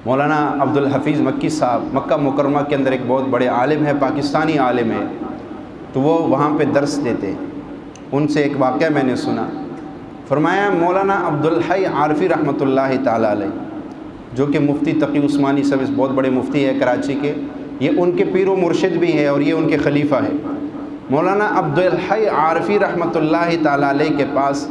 مولانا عبدالحفیظ مکی صاحب مکہ مکرمہ کے اندر ایک بہت بڑے عالم ہے، پاکستانی عالم ہے، تو وہ وہاں پہ درس دیتے ہیں۔ ان سے ایک واقعہ میں نے سنا، فرمایا مولانا عبدالحی عارفی رحمۃ اللہ تعالیٰ علیہ، جو کہ مفتی تقی عثمانی صاحب اس بہت بڑے مفتی ہے کراچی کے، یہ ان کے پیر و مرشد بھی ہے اور یہ ان کے خلیفہ ہے۔ مولانا عبدالحی عارفی رحمۃ اللہ تعالیٰ علیہ کے پاس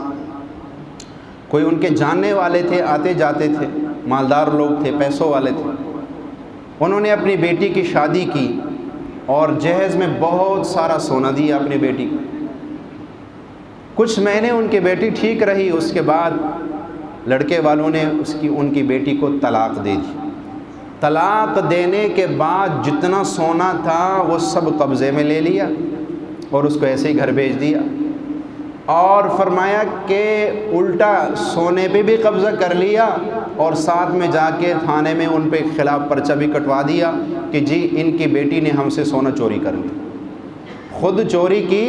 کوئی ان کے جاننے والے تھے، آتے جاتے تھے، مالدار لوگ تھے، پیسوں والے تھے۔ انہوں نے اپنی بیٹی کی شادی کی اور جہیز میں بہت سارا سونا دیا اپنی بیٹی کو۔ کچھ مہینے ان کی بیٹی ٹھیک رہی، اس کے بعد لڑکے والوں نے ان کی بیٹی کو طلاق دے دی۔ طلاق دینے کے بعد جتنا سونا تھا وہ سب قبضے میں لے لیا اور اس کو ایسے ہی گھر بھیج دیا، اور فرمایا کہ الٹا سونے پہ بھی قبضہ کر لیا اور ساتھ میں جا کے تھانے میں ان پہ خلاف پرچہ بھی کٹوا دیا کہ جی ان کی بیٹی نے ہم سے سونا چوری کر لیا۔ خود چوری کی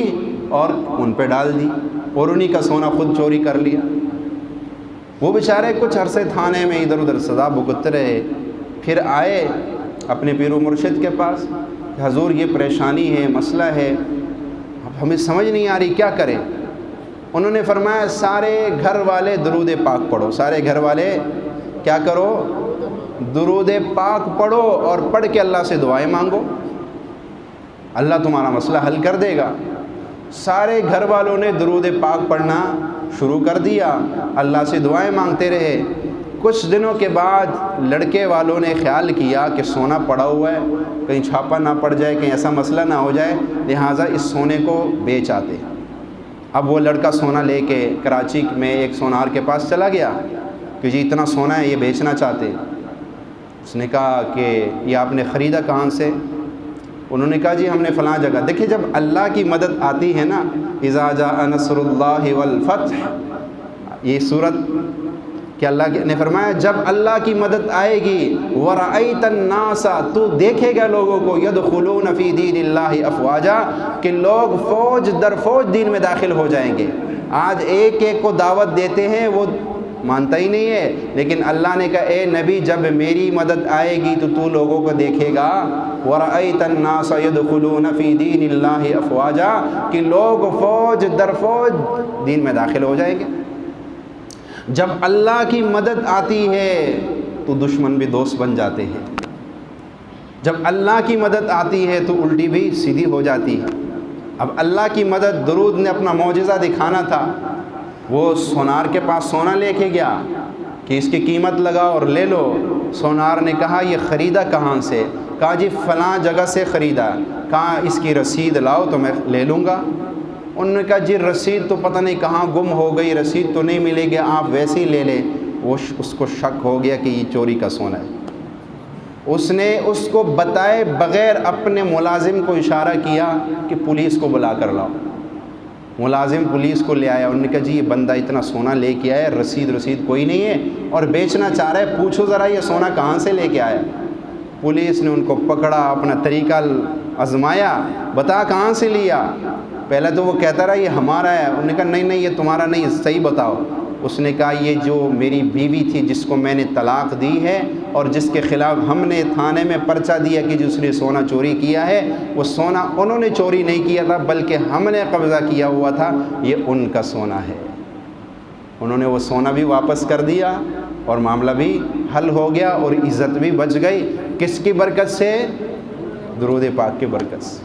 اور ان پہ ڈال دی اور انہی کا سونا خود چوری کر لیا۔ وہ بیچارے کچھ عرصے تھانے میں ادھر ادھر سزا بھگت رہے، پھر آئے اپنے پیر و مرشد کے پاس کہ حضور یہ پریشانی ہے، مسئلہ ہے، اب ہمیں سمجھ نہیں آ رہی کیا کریں۔ انہوں نے فرمایا سارے گھر والے درود پاک پڑھو، سارے گھر والے کیا کرو، درود پاک پڑھو اور پڑھ کے اللہ سے دعائیں مانگو، اللہ تمہارا مسئلہ حل کر دے گا۔ سارے گھر والوں نے درود پاک پڑھنا شروع کر دیا، اللہ سے دعائیں مانگتے رہے۔ کچھ دنوں کے بعد لڑکے والوں نے خیال کیا کہ سونا پڑا ہوا ہے، کہیں چھاپا نہ پڑ جائے، کہیں ایسا مسئلہ نہ ہو جائے، لہٰذا اس سونے کو بیچ آتے۔ اب وہ لڑکا سونا لے کے کراچی میں ایک سونار کے پاس چلا گیا کہ جی اتنا سونا ہے، یہ بیچنا چاہتے۔ اس نے کہا کہ یہ آپ نے خریدا کہاں سے؟ انہوں نے کہا جی ہم نے فلاں جگہ۔ دیکھیں جب اللہ کی مدد آتی ہے نا، اذا جاء نصر اللہ والفتح، یہ صورت کہ اللہ نے فرمایا جب اللہ کی مدد آئے گی، وَرَأَيْتَ النَّاسَ، تو دیکھے گا لوگوں کو، يَدْخُلُونَ فِي دِينِ اللَّهِ أَفْوَاجًا، کہ لوگ فوج در فوج دین میں داخل ہو جائیں گے۔ آج ایک ایک کو دعوت دیتے ہیں، وہ مانتا ہی نہیں ہے، لیکن اللہ نے کہا اے نبی جب میری مدد آئے گی تو لوگوں کو دیکھے گا، وَرَأَيْتَ النَّاسَ يَدْخُلُونَ فِي دِينِ اللَّهِ أَفْوَاجًا، کہ لوگ فوج در فوج دین میں داخل ہو جائیں گے۔ جب اللہ کی مدد آتی ہے تو دشمن بھی دوست بن جاتے ہیں، جب اللہ کی مدد آتی ہے تو الٹی بھی سیدھی ہو جاتی ہے۔ اب اللہ کی مدد، درود نے اپنا معجزہ دکھانا تھا، وہ سونار کے پاس سونا لے کے گیا کہ اس کی قیمت لگاؤ اور لے لو۔ سونار نے کہا یہ خریدا کہاں سے؟ کہا جی فلاں جگہ سے خریدا۔ کہا اس کی رسید لاؤ تو میں لے لوں گا۔ انہوں نے کہا جی رسید تو پتہ نہیں کہاں گم ہو گئی، رسید تو نہیں ملے گی، آپ ویسے ہی لے لیں۔ اس کو شک ہو گیا کہ یہ چوری کا سونا ہے۔ اس نے اس کو بتائے بغیر اپنے ملازم کو اشارہ کیا کہ پولیس کو بلا کر لاؤ۔ ملازم پولیس کو لے آیا، انہوں نے کہا جی یہ بندہ اتنا سونا لے کے آیا، رسید کوئی نہیں ہے اور بیچنا چاہ رہا ہے، پوچھو ذرا یہ سونا کہاں سے لے کے آیا۔ پولیس نے ان کو پکڑا، اپنا طریقہ آزمایا، بتا کہاں سے لیا۔ پہلے تو وہ کہتا رہا یہ ہمارا ہے، انہوں نے کہا نہیں یہ تمہارا نہیں، صحیح بتاؤ۔ اس نے کہا یہ جو میری بیوی تھی جس کو میں نے طلاق دی ہے اور جس کے خلاف ہم نے تھانے میں پرچہ دیا کہ جس نے سونا چوری کیا ہے، وہ سونا انہوں نے چوری نہیں کیا تھا بلکہ ہم نے قبضہ کیا ہوا تھا، یہ ان کا سونا ہے۔ انہوں نے وہ سونا بھی واپس کر دیا اور معاملہ بھی حل ہو گیا اور عزت بھی بچ گئی۔ کس کی برکت سے؟ درود پاک کی برکت سے۔